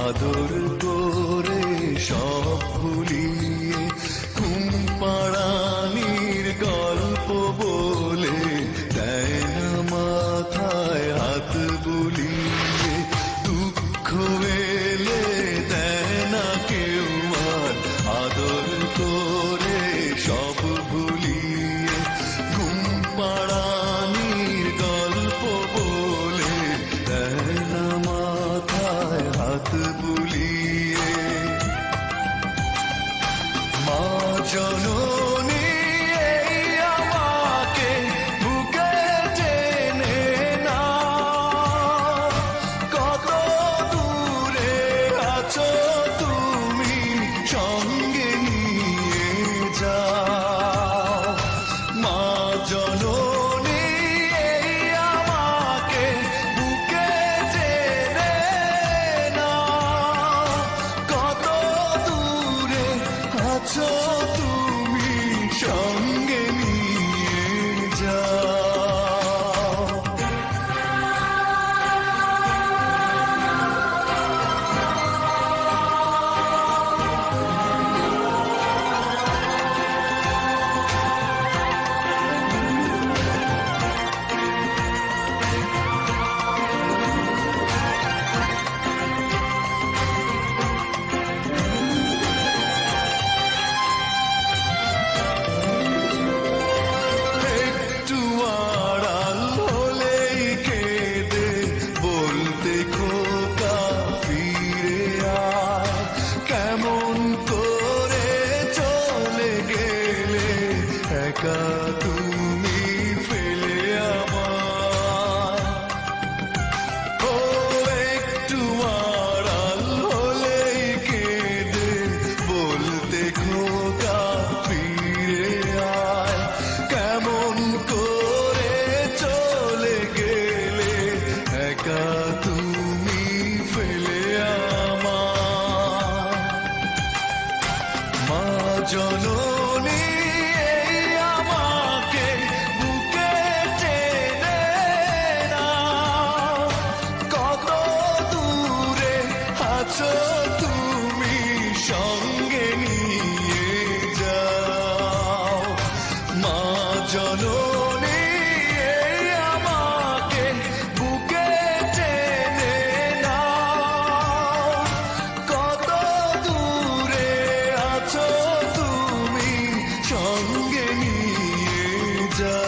আদর করে সব ভুলিয়ে ঘুম পাড়ানির গল্প বলে দেয় না মাথায় হাত বুলিয়ে। দুঃখ এলে দেয় না কেউ আর আদর করে সব ভুলিয়ে। ঘুম পাড়ানির গল্প বলে দেয় না মাথায় হাত বুলিয়ে। মা জননী এই আমাকে বুকে টেনে নাও, কত দূরে আছো তুমি সঙ্গে নিয়ে যাও। মা জননী এই আমাকে বুকে টেনে নাও, কত দূরে আছো তুমি সঙ্গে নিয়ে যাও। একটু আড়াল হলেই কেঁদে বলতে খোকা ফিরে আয়, কেমন করে চলে গেলে একা তুমি ফেলে আমায়। ও একটু আড়াল হলেই কেঁদে বলতে খোকা ফিরে আয়, কেমন করে চলে গেলে একা তুমি ফেলে আমায়। মা জননী এই আমাকে বুকে টেনে নাও, কত দূরে আছো তুমি সঙ্গে নিয়ে যাও। মা জননী এই আমাকে বুকে টেনে নাও, কত দূরে আছো তুমি সঙ্গে নিয়ে যাও।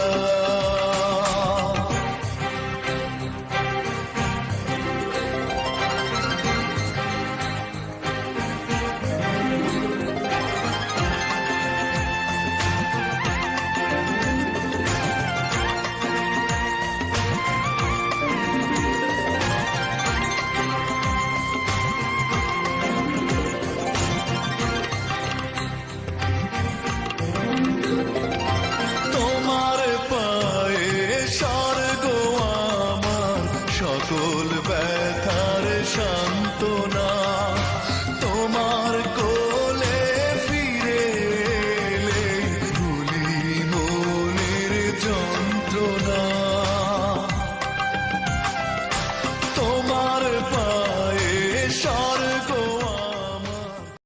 তোমার পায়ে স্বর্গ আমার সকল ব্যথা